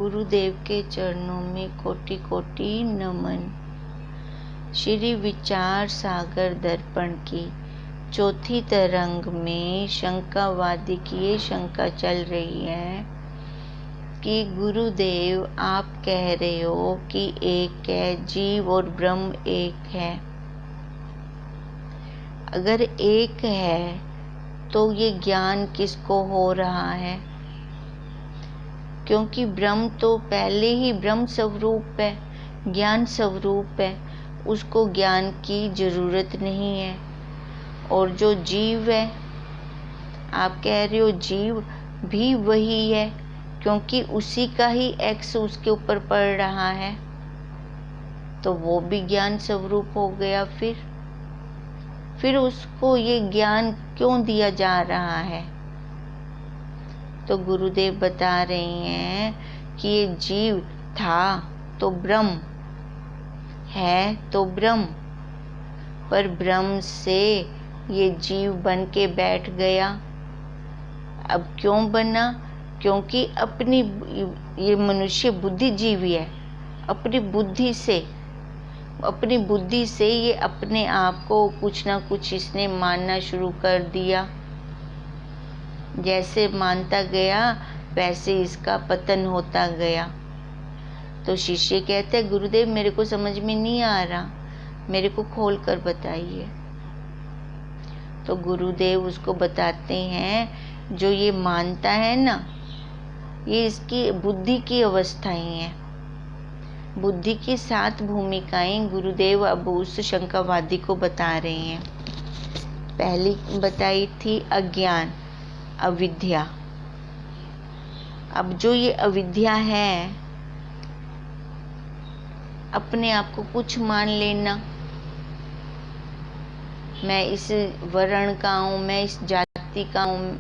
गुरुदेव के चरणों में कोटि कोटि नमन। श्री विचार सागर दर्पण की चौथी तरंग में शंकावादी की ये शंका चल रही है कि गुरुदेव आप कह रहे हो कि एक है जीव और ब्रह्म एक है। अगर एक है तो ये ज्ञान किसको हो रहा है? क्योंकि ब्रह्म तो पहले ही ब्रह्म स्वरूप है, ज्ञान स्वरूप है, उसको ज्ञान की जरूरत नहीं है। और जो जीव है, आप कह रहे हो जीव भी वही है, क्योंकि उसी का ही एक्स उसके ऊपर पड़ रहा है, तो वो भी ज्ञान स्वरूप हो गया। फिर उसको ये ज्ञान क्यों दिया जा रहा है? तो गुरुदेव बता रहे हैं कि ये जीव था तो ब्रह्म है, तो ब्रह्म, पर ब्रह्म से ये जीव बन के बैठ गया। अब क्यों बना? क्योंकि अपनी ये मनुष्य बुद्धिजीवी है, अपनी बुद्धि से ये अपने आप को कुछ ना कुछ इसने मानना शुरू कर दिया। जैसे मानता गया वैसे इसका पतन होता गया। तो शिष्य कहते हैं गुरुदेव मेरे को समझ में नहीं आ रहा, मेरे को खोल कर बताइए। तो गुरुदेव उसको बताते हैं जो ये मानता है ना, ये इसकी बुद्धि की अवस्थाएं हैं, बुद्धि की 7 भूमिकाएं गुरुदेव अब उस शंकावादी को बता रहे हैं। पहली बताई थी अज्ञान, अविद्या। अब जो ये अविद्या है, अपने आप को कुछ मान लेना, मैं इस वर्ण का हूँ, मैं इस जाति का हूँ,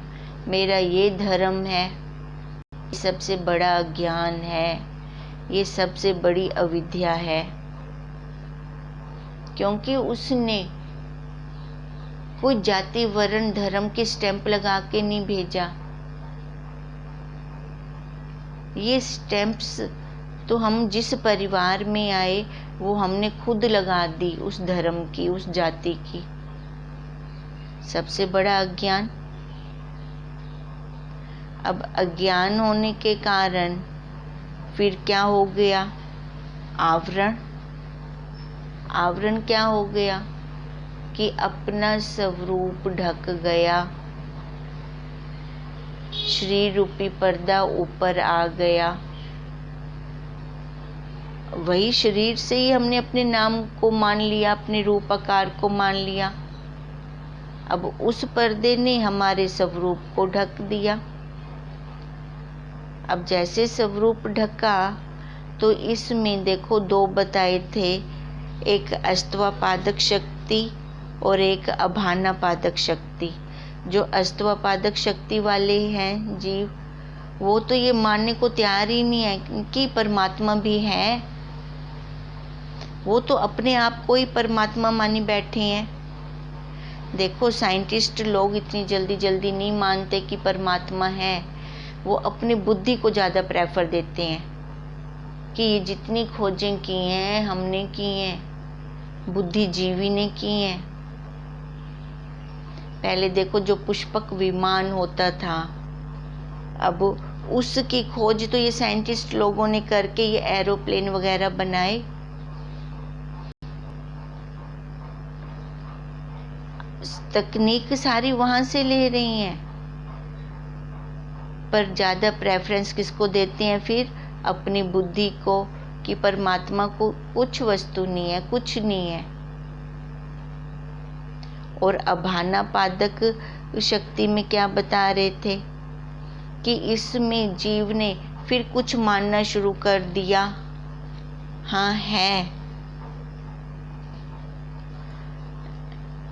मेरा ये धर्म है, ये सबसे बड़ा अज्ञान है, ये सबसे बड़ी अविद्या है। क्योंकि उसने कोई जाति वर्ण धर्म के स्टैंप लगा के नहीं भेजा। ये स्टैंप्स तो हम जिस परिवार में आए वो हमने खुद लगा दी, उस धर्म की, उस जाति की। सबसे बड़ा अज्ञान। अब अज्ञान होने के कारण फिर क्या हो गया? आवरण। आवरण क्या हो गया कि अपना स्वरूप ढक गया, शरीर रूपी पर्दा ऊपर आ गया। वही शरीर से ही हमने अपने नाम को मान लिया, अपने रूप आकार को मान लिया। अब उस पर्दे ने हमारे स्वरूप को ढक दिया। अब जैसे स्वरूप ढका तो इसमें देखो 2 बताए थे, एक अस्तवापादक शक्ति और एक अभानापादक शक्ति। जो अस्तवापादक शक्ति वाले हैं जीव, वो तो ये मानने को तैयार ही नहीं है कि परमात्मा भी है। वो तो अपने आप को ही परमात्मा मानी बैठे हैं। देखो साइंटिस्ट लोग इतनी जल्दी नहीं मानते कि परमात्मा है, वो अपनी बुद्धि को ज़्यादा प्रेफर देते हैं कि ये जितनी खोजें की हैं हमने की हैं, बुद्धिजीवी ने की हैं। पहले देखो जो पुष्पक विमान होता था, अब उसकी खोज तो ये साइंटिस्ट लोगों ने करके ये एरोप्लेन वगैरह बनाए। तकनीक सारी वहां से ले रही हैं, पर ज़्यादा प्रेफरेंस किसको देते हैं? फिर अपनी बुद्धि को, कि परमात्मा को कुछ वस्तु नहीं है, कुछ नहीं है। और अभानापादक शक्ति में क्या बता रहे थे कि इसमें जीव ने फिर कुछ मानना शुरू कर दिया, हाँ है,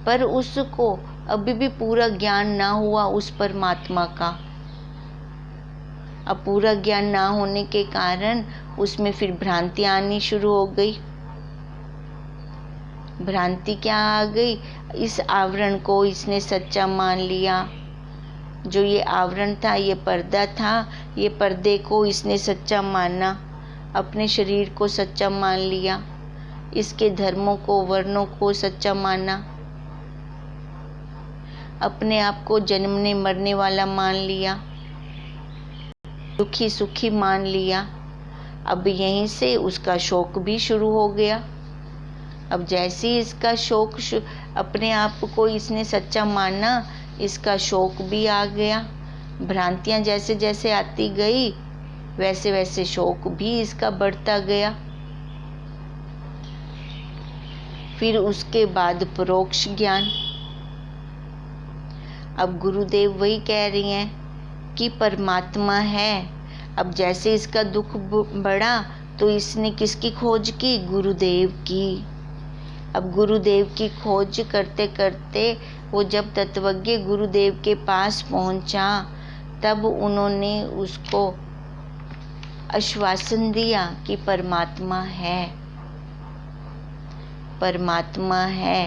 पर उसको अभी भी पूरा ज्ञान ना हुआ उस परमात्मा का। अब पूरा ज्ञान ना होने के कारण उसमें फिर भ्रांतियाँ आनी शुरू हो गई। भ्रांति क्या आ गई? इस आवरण को इसने सच्चा मान लिया, जो ये आवरण था, ये पर्दा था, ये पर्दे को इसने सच्चा माना, अपने शरीर को सच्चा मान लिया, इसके धर्मों को, वर्णों को सच्चा माना, अपने आप को जन्मने मरने वाला मान लिया, दुखी सुखी मान लिया। अब यहीं से उसका शोक भी शुरू हो गया। अब जैसे ही इसका शोक, अपने आप को इसने सच्चा माना, इसका शोक भी आ गया। भ्रांतियां जैसे जैसे आती गई, वैसे वैसे शोक भी इसका बढ़ता गया। फिर उसके बाद परोक्ष ज्ञान। अब गुरुदेव वही कह रही हैं कि परमात्मा है। अब जैसे इसका दुख बढ़ा तो इसने किसकी खोज की? गुरुदेव की। अब गुरुदेव की खोज करते करते वो जब तत्वज्ञ गुरुदेव के पास पहुंचा, तब उन्होंने उसको आश्वासन दिया कि परमात्मा है, परमात्मा है।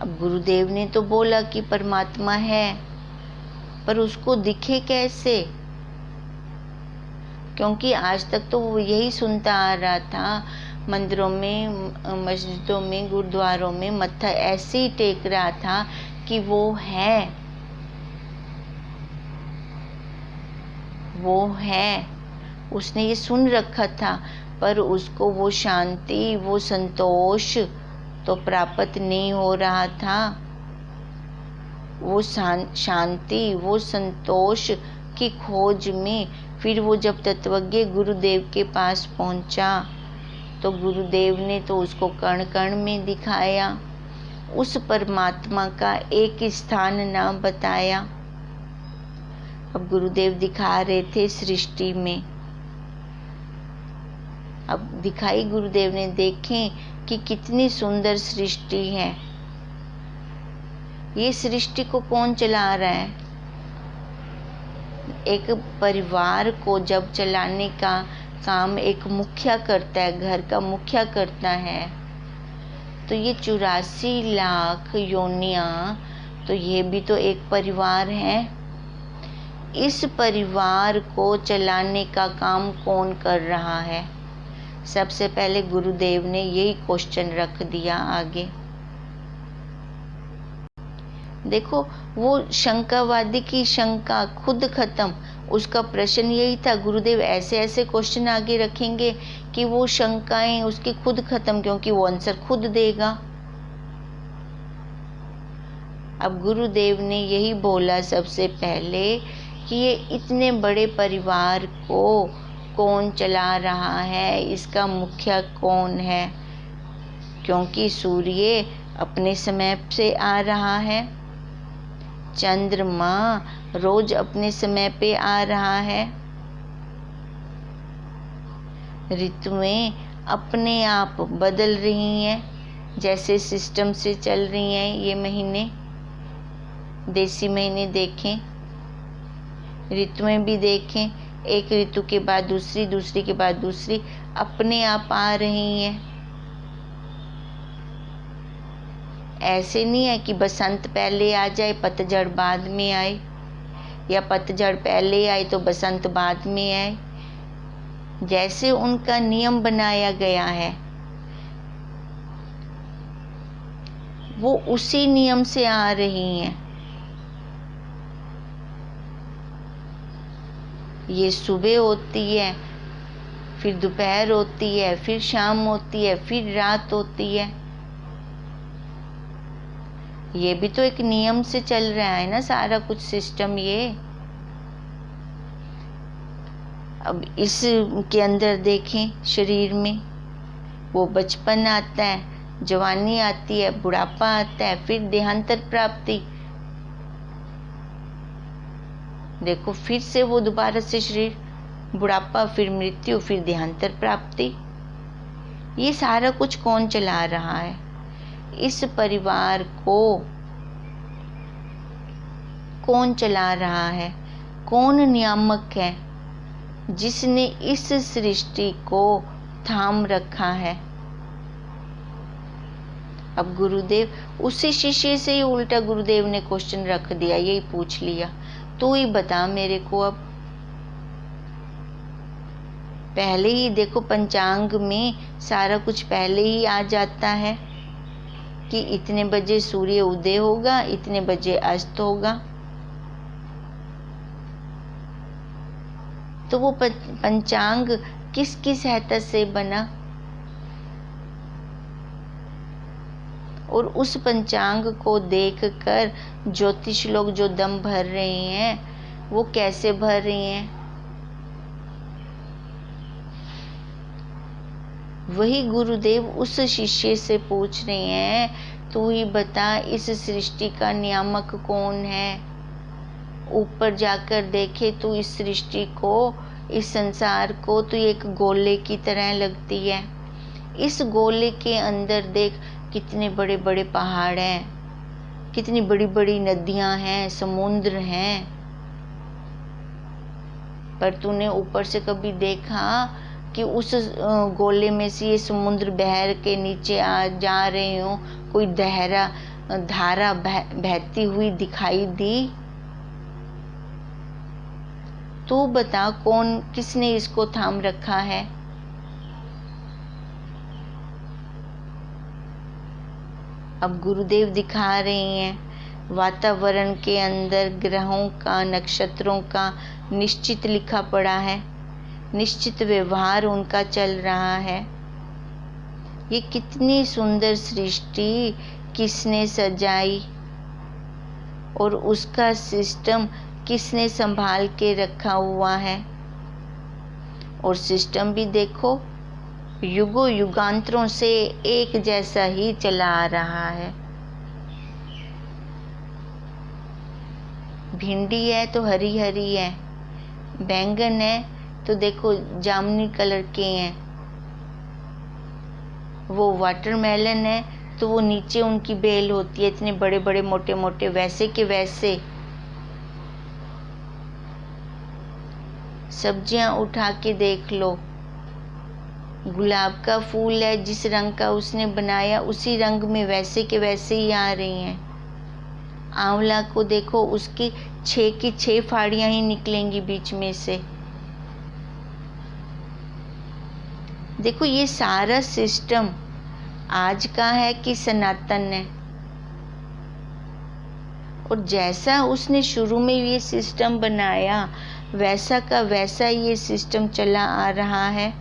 अब गुरुदेव ने तो बोला कि परमात्मा है, पर उसको दिखे कैसे? क्योंकि आज तक तो वो यही सुनता आ रहा था, मंदिरों में, मस्जिदों में, गुरुद्वारों में मत्था ऐसे ही टेक रहा था कि वो है, वो है। उसने ये सुन रखा था, पर उसको वो शांति, वो संतोष तो प्राप्त नहीं हो रहा था। वो शांति, वो संतोष की खोज में फिर वो जब तत्वज्ञ गुरुदेव के पास पहुंचा, तो गुरुदेव ने तो उसको कण कण में दिखाया, उस परमात्मा का एक स्थान ना बताया। अब गुरुदेव दिखा रहे थे सृष्टि में। अब दिखाई गुरुदेव ने, देखें कि कितनी सुंदर सृष्टि है। ये सृष्टि को कौन चला रहा है? एक परिवार को जब चलाने का काम एक मुखिया करता है, घर का मुखिया करता है, तो ये 84 लाख योनियां, तो ये भी तो एक परिवार है। इस परिवार को चलाने का काम कौन कर रहा है? सबसे पहले गुरुदेव ने यही क्वेश्चन रख दिया आगे। देखो, वो शंकावादी की शंका खुद खत्म। उसका प्रश्न यही था, गुरुदेव ऐसे ऐसे क्वेश्चन आगे रखेंगे कि वो शंकाएं उसकी खुद खत्म, क्योंकि वो आंसर खुद देगा। अब गुरुदेव ने यही बोला सबसे पहले कि ये इतने बड़े परिवार को कौन चला रहा है, इसका मुखिया कौन है? क्योंकि सूर्य अपने समय से आ रहा है, चंद्रमा रोज अपने समय पे आ रहा है, ऋतुएं अपने आप बदल रही हैं, जैसे सिस्टम से चल रही हैं। ये महीने, देसी महीने देखें, ऋतुएं भी देखें, एक ऋतु के बाद दूसरी, दूसरी के बाद दूसरी अपने आप आ रही हैं। ऐसे नहीं है कि बसंत पहले आ जाए, पतझड़ बाद में आए, या पतझड़ पहले आए तो बसंत बाद में आए। जैसे उनका नियम बनाया गया है, वो उसी नियम से आ रही हैं। ये सुबह होती है, फिर दोपहर होती है, फिर शाम होती है, फिर रात होती है। ये भी तो एक नियम से चल रहा है ना सारा कुछ सिस्टम। ये अब इस के अंदर देखें, शरीर में वो बचपन आता है, जवानी आती है, बुढ़ापा आता है, फिर देहांतर प्राप्ति। देखो, फिर से वो दोबारा से शरीर, बुढ़ापा, फिर मृत्यु, फिर देहांतर प्राप्ति। ये सारा कुछ कौन चला रहा है? इस परिवार को कौन चला रहा है? कौन नियामक है जिसने इस सृष्टि को थाम रखा है? अब गुरुदेव उसी शिष्य से ही उल्टा गुरुदेव ने क्वेश्चन रख दिया, यही पूछ लिया, तू ही बता मेरे को। अब पहले ही देखो पंचांग में सारा कुछ पहले ही आ जाता है कि इतने बजे सूर्य उदय होगा, इतने बजे अस्त होगा। तो वो पंचांग किसकी सहायता से बना, और उस पंचांग को देखकर ज्योतिष लोग जो दम भर रहे हैं वो कैसे भर रहे हैं। वही गुरुदेव उस शिष्य से पूछ रहे हैं, तू ही बता इस सृष्टि का नियामक कौन है। ऊपर जाकर देखे तो इस सृष्टि को, इस संसार को तो एक गोले की तरह लगती है। इस गोले के अंदर देख कितने बड़े बड़े पहाड़ हैं, कितनी बड़ी बड़ी नदियां हैं, समुद्र हैं, पर तूने ऊपर से कभी देखा कि उस गोले में से ये समुद्र बहर के नीचे जा रहे हो, कोई धारा बहती हुई दिखाई दी? तू बता कौन, किसने इसको थाम रखा है। अब गुरुदेव दिखा रहे हैं वातावरण के अंदर ग्रहों का, नक्षत्रों का निश्चित लिखा पड़ा है, निश्चित व्यवहार उनका चल रहा है। ये कितनी सुंदर सृष्टि किसने सजाई और उसका सिस्टम किसने संभाल के रखा हुआ है। और सिस्टम भी देखो युगों युगांतरों से एक जैसा ही चला आ रहा है। भिंडी है तो हरी हरी है, बैंगन है तो देखो जामुनी कलर के हैं, वो वाटरमेलन है तो वो नीचे उनकी बेल होती है इतने बड़े बड़े मोटे मोटे, वैसे के वैसे। सब्जियां उठा के देख लो, गुलाब का फूल है, जिस रंग का उसने बनाया उसी रंग में वैसे के वैसे ही आ रही हैं। आंवला को देखो, उसकी 6 की 6 फाड़ियां ही निकलेंगी बीच में से। देखो ये सारा सिस्टम आज का है कि सनातन है, और जैसा उसने शुरू में ये सिस्टम बनाया वैसा का वैसा ये सिस्टम चला आ रहा है।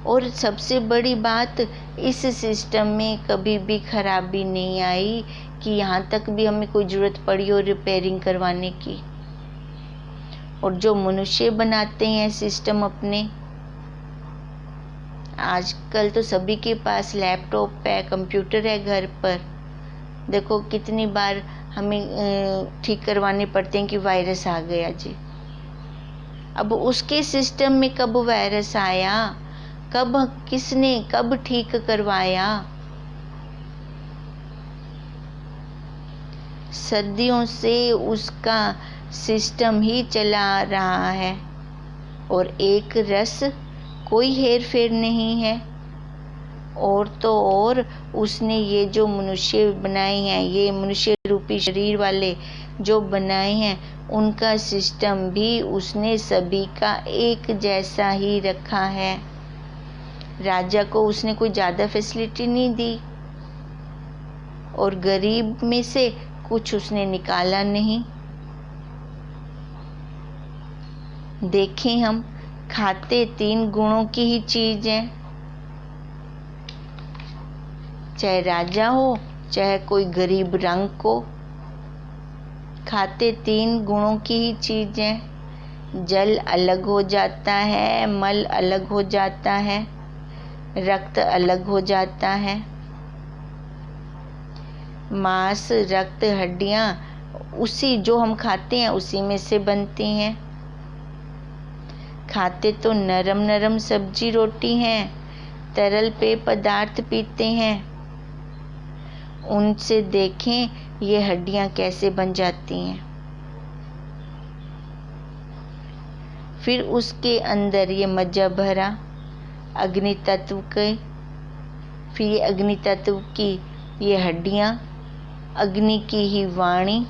और सबसे बड़ी बात, इस सिस्टम में कभी भी खराबी नहीं आई कि यहाँ तक भी हमें कोई ज़रूरत पड़ी हो रिपेयरिंग करवाने की। और जो मनुष्य बनाते हैं सिस्टम अपने, आजकल तो सभी के पास लैपटॉप है, कंप्यूटर है घर पर, देखो कितनी बार हमें ठीक करवाने पड़ते हैं कि वायरस आ गया जी। अब उसके सिस्टम में कब वायरस आया, कब किसने कब ठीक करवाया। सदियों से उसका सिस्टम ही चला आ रहा है, और एक रस कोई हेर फेर नहीं है। और तो और उसने ये जो मनुष्य बनाए हैं, ये मनुष्य रूपी शरीर वाले जो बनाए हैं, उनका सिस्टम भी उसने सभी का एक जैसा ही रखा है। राजा को उसने कोई ज़्यादा फैसिलिटी नहीं दी, और गरीब में से कुछ उसने निकाला नहीं। देखें हम खाते 3 गुणों की ही चीज़ है, चाहे राजा हो चाहे कोई गरीब रंग को, खाते 3 गुणों की ही चीज़ है। जल अलग हो जाता है, मल अलग हो जाता है, रक्त अलग हो जाता है। मांस, रक्त, हड्डियाँ उसी जो हम खाते हैं उसी में से बनती हैं। खाते तो नरम नरम सब्जी रोटी हैं, तरल पेय पदार्थ पीते हैं। उनसे देखें ये हड्डियाँ कैसे बन जाती हैं। फिर उसके अंदर ये मज्जा भरा अग्नि तत्व के फिर ये अग्नि तत्व की ये हड्डियाँ, अग्नि की ही वाणी।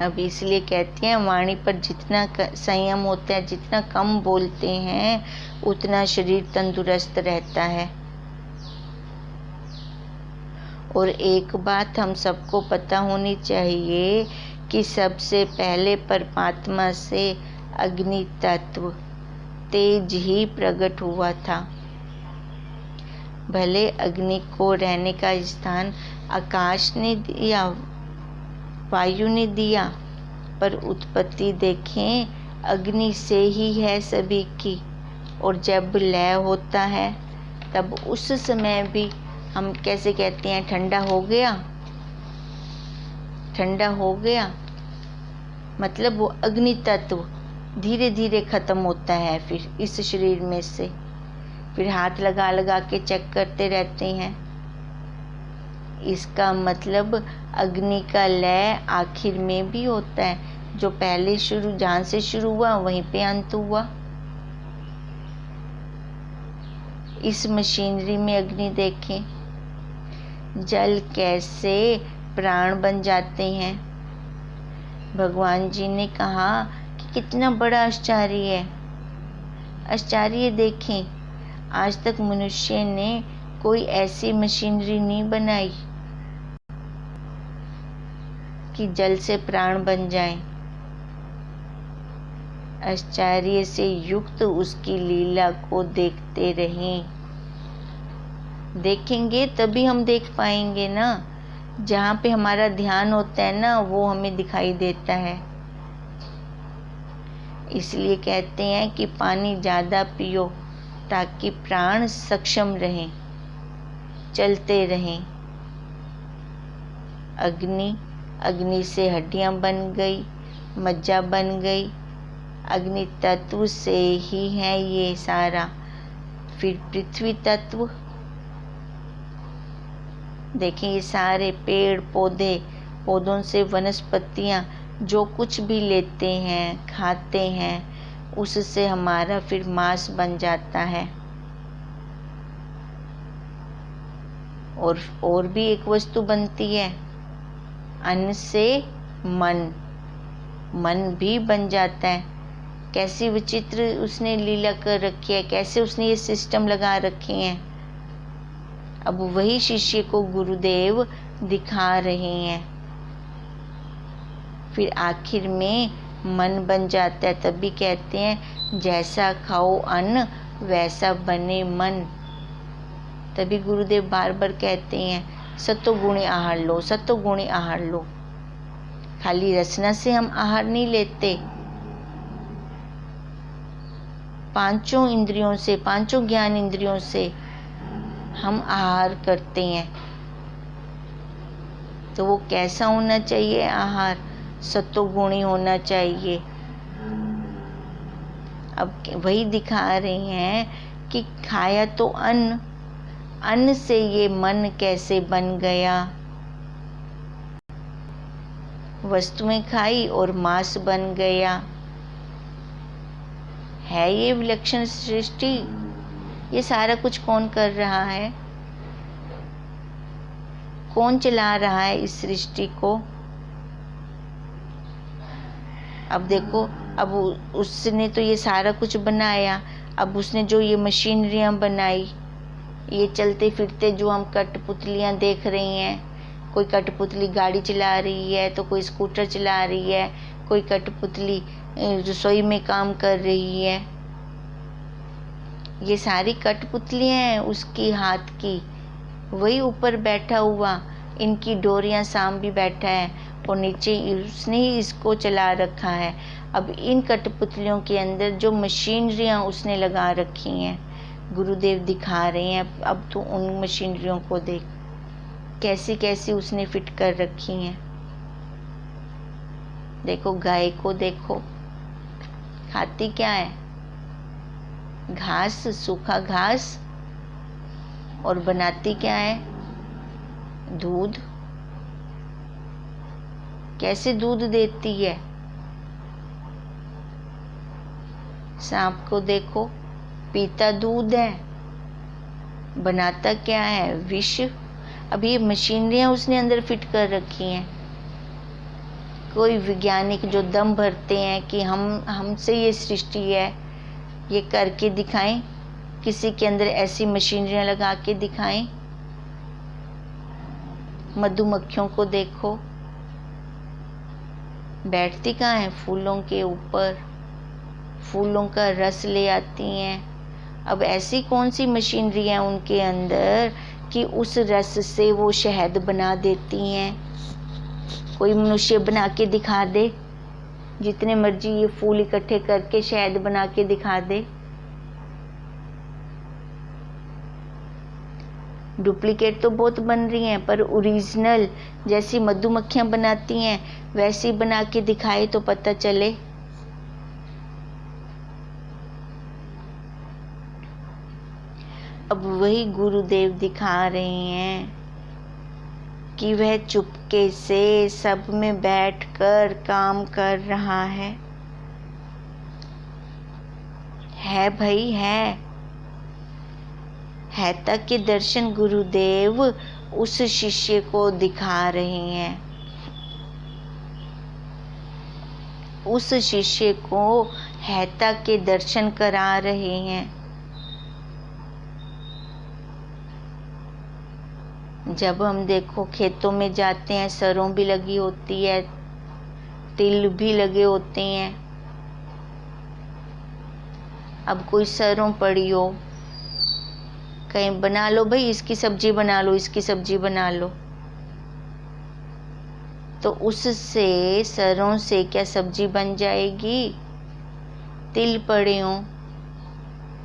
अब इसलिए कहते हैं वाणी पर जितना संयम होता है, जितना कम बोलते हैं, उतना शरीर तंदुरुस्त रहता है। और एक बात हम सबको पता होनी चाहिए कि सबसे पहले परमात्मा से अग्नि तत्व तेज ही प्रकट हुआ था। भले अग्नि को रहने का स्थान आकाश ने दिया, वायु ने दिया, पर उत्पत्ति देखें अग्नि से ही है सभी की। और जब लय होता है तब उस समय भी हम कैसे कहते हैं ठंडा हो गया, ठंडा हो गया, मतलब वो अग्नि तत्व धीरे धीरे खत्म होता है। फिर इस शरीर में से फिर हाथ लगा लगा के चेक करते रहते हैं। इसका मतलब अग्नि का लय आखिर में भी होता है, जो पहले जहाँ से शुरू हुआ वहीं पे अंत हुआ। इस मशीनरी में अग्नि देखें, जल कैसे प्राण बन जाते हैं। भगवान जी ने कहा कि कितना बड़ा आश्चर्य है। आश्चर्य देखें, आज तक मनुष्य ने कोई ऐसी मशीनरी नहीं बनाई कि जल से प्राण बन जाए। आश्चर्य से युक्त उसकी लीला को देखते रहें। देखेंगे तभी हम देख पाएंगे ना। जहाँ पे हमारा ध्यान होता है ना, वो हमें दिखाई देता है। इसलिए कहते हैं कि पानी ज़्यादा पियो ताकि प्राण सक्षम रहें, चलते रहें। अग्नि से हड्डियाँ बन गई, मज्जा बन गई। अग्नि तत्व से ही है ये सारा। फिर पृथ्वी तत्व देखें, ये सारे पेड़ पौधे, पौधों से वनस्पतियाँ जो कुछ भी लेते हैं, खाते हैं, उससे हमारा फिर मांस बन जाता है। और भी एक वस्तु बनती है, अन्न से मन भी बन जाता है। कैसी विचित्र उसने लीला कर रखी है, कैसे उसने ये सिस्टम लगा रखे हैं। अब वही शिष्य को गुरुदेव दिखा रहे हैं। फिर आखिर में मन बन जाता है, तभी कहते हैं जैसा खाओ अन्न वैसा बने मन। तभी गुरुदेव बार बार कहते हैं सत्वगुणी आहार लो, सत्वगुणी आहार लो। खाली रसना से हम आहार नहीं लेते, पांचों इंद्रियों से, पांचों ज्ञान इंद्रियों से हम आहार करते हैं। तो वो कैसा होना चाहिए आहार? सत्वगुणी होना चाहिए। अब वही दिखा रहे हैं कि खाया तो अन्न से ये मन कैसे बन गया। वस्तुएं खाई और मांस बन गया। है ये विलक्षण सृष्टि। ये सारा कुछ कौन कर रहा है? कौन चला रहा है इस सृष्टि को? अब देखो, अब उसने तो ये सारा कुछ बनाया। अब उसने जो ये मशीनरियां बनाई, ये चलते फिरते जो हम कठपुतलियां देख रही हैं, कोई कठपुतली गाड़ी चला रही है तो कोई स्कूटर चला रही है, कोई कठपुतली रसोई में काम कर रही है। ये सारी कठपुतलियां हैं उसकी हाथ की। वही ऊपर बैठा हुआ, इनकी डोरियां साम भी बैठा है और नीचे उसने ही इसको चला रखा है। अब इन कठपुतलियों के अंदर जो मशीनरियां उसने लगा रखी हैं, गुरुदेव दिखा रहे हैं। अब तो उन मशीनरियों को देख, कैसी कैसी उसने फिट कर रखी हैं। देखो गाय को देखो, खाती क्या है? घास, सूखा घास। और बनाती क्या है? दूध। कैसे दूध देती है? सांप को देखो, पीता दूध है। बनाता क्या है? विष। अब ये मशीनरियाँ उसने अंदर फिट कर रखी हैं। कोई वैज्ञानिक जो दम भरते हैं कि हमसे ये सृष्टि है, ये करके दिखाएं, किसी के अंदर ऐसी मशीनरियाँ लगा के दिखाएं। मधुमक्खियों को देखो, बैठती कहाँ है? फूलों के ऊपर, फूलों का रस ले आती हैं। अब ऐसी कौन सी मशीनरी है उनके अंदर कि उस रस से वो शहद बना देती हैं? कोई मनुष्य बना के दिखा दे, जितने मर्जी ये फूल इकट्ठे करके शहद बना के दिखा दे। डुप्लीकेट तो बहुत बन रही हैं, पर ओरिजिनल जैसी मधुमक्खियां बनाती हैं वैसी बना के दिखाए तो पता चले। अब वही गुरुदेव दिखा रहे हैं कि वह चुपके से सब में बैठकर काम कर रहा है भाई, है तक के दर्शन गुरुदेव उस शिष्य को दिखा रहे हैं। उस शिष्य को हैता के दर्शन करा रहे हैं। जब हम देखो खेतों में जाते हैं, सरों भी लगी होती है, तिल भी लगे होते हैं। अब कोई सरों पड़ी हो, कहीं बना लो भाई, इसकी सब्जी बना लो, इसकी सब्जी बना लो, तो उससे सरों से क्या सब्जी बन जाएगी? तिल पड़े हों,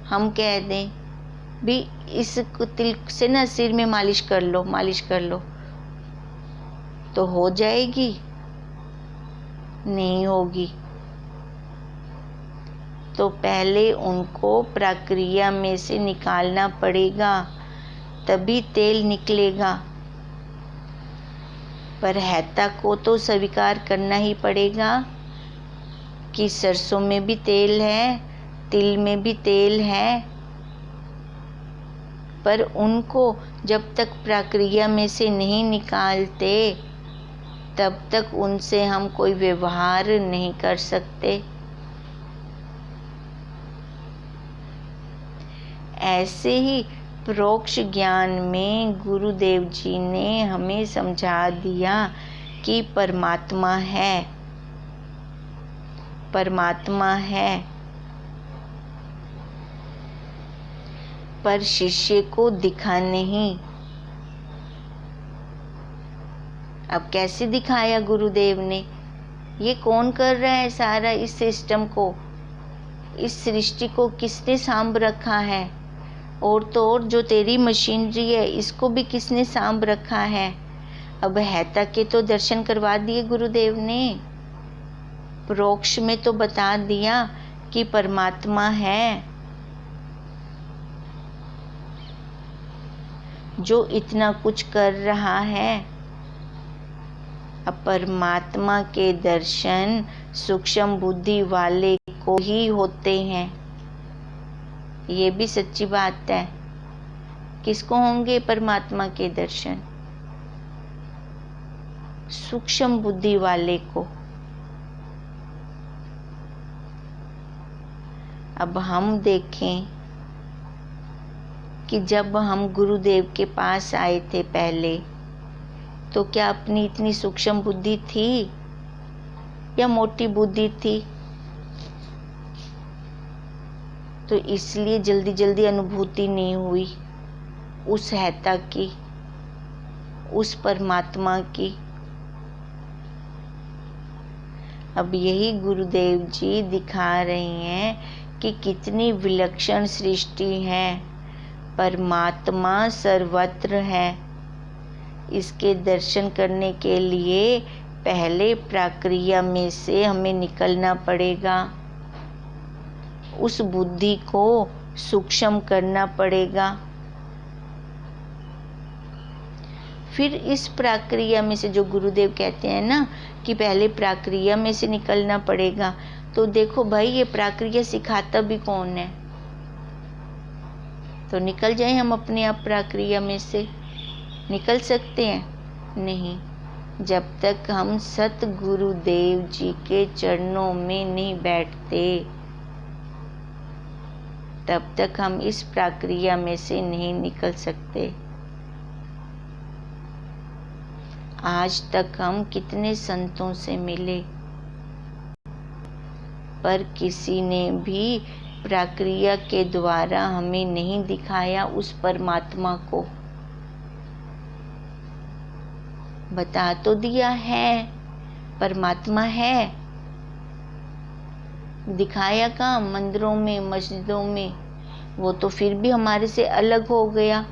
हम कह दें भी इस तिल से ना सिर में मालिश कर लो, मालिश कर लो, तो हो जाएगी? नहीं होगी। तो पहले उनको प्रक्रिया में से निकालना पड़ेगा, तभी तेल निकलेगा। पर हैता को तो स्वीकार करना ही पड़ेगा कि सरसों में भी तेल है, तिल में भी तेल है। पर उनको जब तक प्रक्रिया में से नहीं निकालते तब तक उनसे हम कोई व्यवहार नहीं कर सकते। ऐसे ही परोक्ष ज्ञान में गुरुदेव जी ने हमें समझा दिया कि परमात्मा है, परमात्मा है, पर शिष्य को दिखा नहीं। अब कैसे दिखाया गुरुदेव ने? ये कौन कर रहा है सारा इस सिस्टम को? इस सृष्टि को किसने सांभ रखा है? और तो और जो तेरी मशीनरी है इसको भी किसने सांभ रखा है? अब हैता के तो दर्शन करवा दिए गुरुदेव ने, परोक्ष में तो बता दिया कि परमात्मा है, जो इतना कुछ कर रहा है। अब परमात्मा के दर्शन सूक्ष्म बुद्धि वाले को ही होते हैं, ये भी सच्ची बात है। किसको होंगे परमात्मा के दर्शन? सूक्ष्म बुद्धि वाले को। अब हम देखें कि जब हम गुरुदेव के पास आए थे पहले, तो क्या अपनी इतनी सूक्ष्म बुद्धि थी या मोटी बुद्धि थी? तो इसलिए जल्दी जल्दी अनुभूति नहीं हुई उस हैता की, उस परमात्मा की। अब यही गुरुदेव जी दिखा रहे हैं कि कितनी विलक्षण सृष्टि है, परमात्मा सर्वत्र है। इसके दर्शन करने के लिए पहले प्रक्रिया में से हमें निकलना पड़ेगा, उस बुद्धि को सूक्ष्म करना पड़ेगा। फिर इस प्रक्रिया में से जो गुरुदेव कहते हैं ना कि पहले प्रक्रिया में से निकलना पड़ेगा, तो देखो भाई ये प्रक्रिया सिखाता भी कौन है? तो निकल जाए हम अपने आप प्रक्रिया में से? निकल सकते हैं? नहीं। जब तक हम सतगुरुदेव जी के चरणों में नहीं बैठते तब तक हम इस प्रक्रिया में से नहीं निकल सकते। आज तक हम कितने संतों से मिले, पर किसी ने भी प्रक्रिया के द्वारा हमें नहीं दिखाया उस परमात्मा को। बता तो दिया है परमात्मा है, दिखाया कहाँ? मंदिरों में, मस्जिदों में। वो तो फिर भी हमारे से अलग हो गया।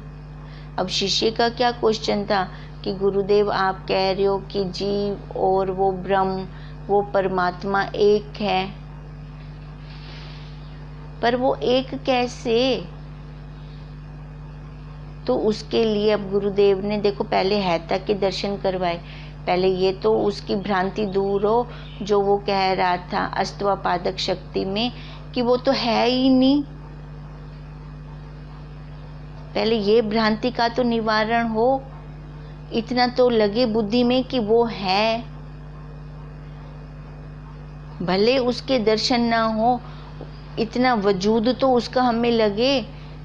अब शिष्य का क्या क्वेश्चन था कि गुरुदेव आप कह रहे हो कि जीव और वो ब्रह्म, वो परमात्मा एक है, पर वो एक कैसे? तो उसके लिए अब गुरुदेव ने देखो पहले हैता के दर्शन करवाए। पहले ये तो उसकी भ्रांति दूर हो जो वो कह रहा था अष्टवापादक शक्ति में कि वो तो है ही नहीं। पहले ये भ्रांति का तो निवारण हो, इतना तो लगे बुद्धि में कि वो है। भले उसके दर्शन ना हो, इतना वजूद तो उसका हमें लगे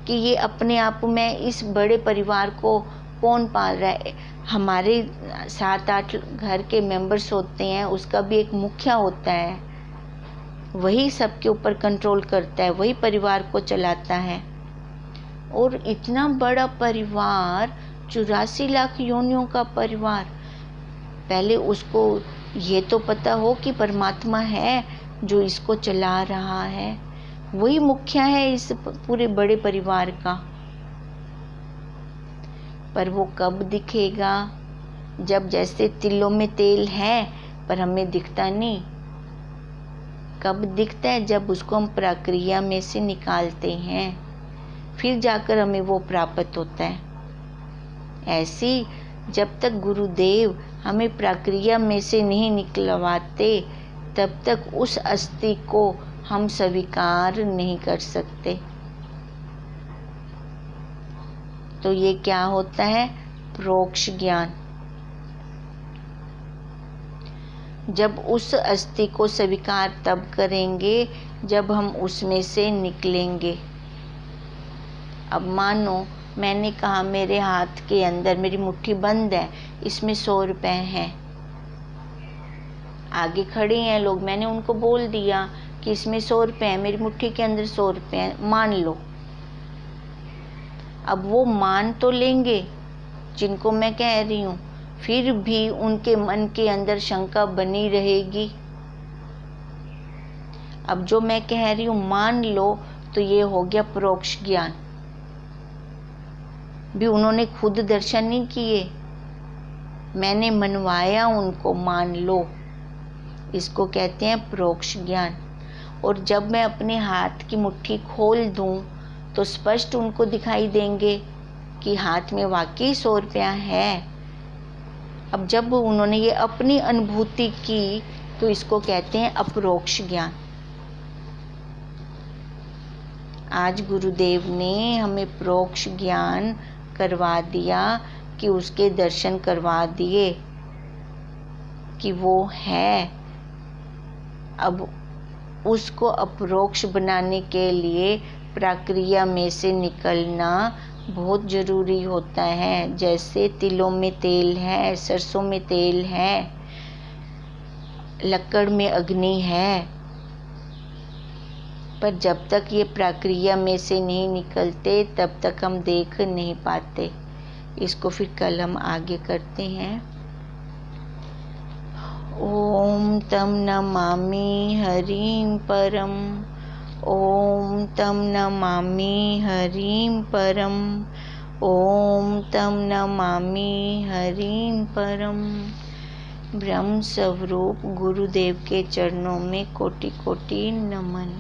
कि ये अपने आप में इस बड़े परिवार को कौन पाल रहा है। हमारे 7-8 घर के मेंबर्स होते हैं, उसका भी एक मुखिया होता है, वही सबके ऊपर कंट्रोल करता है, वही परिवार को चलाता है। और इतना बड़ा परिवार, 84 लाख योनियों का परिवार, पहले उसको ये तो पता हो कि परमात्मा है जो इसको चला रहा है, वही मुखिया है इस पूरे बड़े परिवार का। पर वो कब दिखेगा? जब जैसे तिलों में तेल है पर हमें दिखता नहीं। कब दिखता है? जब उसको हम प्रक्रिया में से निकालते हैं, फिर जाकर हमें वो प्राप्त होता है। ऐसी जब तक गुरुदेव हमें प्रक्रिया में से नहीं निकलवाते तब तक उस अस्थि को हम स्वीकार नहीं कर सकते। तो ये क्या होता है? प्रोक्ष ज्ञान। जब उस अस्थि को स्वीकार तब करेंगे जब हम उसमें से निकलेंगे। अब मानो मैंने कहा मेरे हाथ के अंदर मेरी मुट्ठी बंद है, इसमें 100 रुपए हैं। आगे खड़े हैं लोग, मैंने उनको बोल दिया कि इसमें 100 रुपए हैं, मेरी मुट्ठी के अंदर 100 रुपए हैं, मान लो। अब वो मान तो लेंगे जिनको मैं कह रही हूँ, फिर भी उनके मन के अंदर शंका बनी रहेगी। अब जो मैं कह रही हूँ मान लो, तो ये हो गया परोक्ष ज्ञान। भी उन्होंने खुद दर्शन नहीं किए, मैंने मनवाया उनको, मान लो। इसको कहते हैं परोक्ष ज्ञान। और जब मैं अपने हाथ की मुट्ठी खोल दूं तो स्पष्ट उनको दिखाई देंगे कि हाथ में वाकई 100 रुपया है। अब जब उन्होंने ये अपनी अनुभूति की तो इसको कहते हैं अपरोक्ष ज्ञान। आज गुरुदेव ने हमें परोक्ष ज्ञान करवा दिया कि उसके दर्शन करवा दिए कि वो है। अब उसको अपरोक्ष बनाने के लिए प्रक्रिया में से निकलना बहुत ज़रूरी होता है। जैसे तिलों में तेल है, सरसों में तेल है, लकड़ में अग्नि है, पर जब तक ये प्रक्रिया में से नहीं निकलते तब तक हम देख नहीं पाते। इसको फिर कल हम आगे करते हैं। ओम तम नमामि हरिं परम, ओम तम नमामि हरिं परम, ओम तम नमामि हरिं परम। ब्रह्म स्वरूप गुरुदेव के चरणों में कोटि कोटि नमन।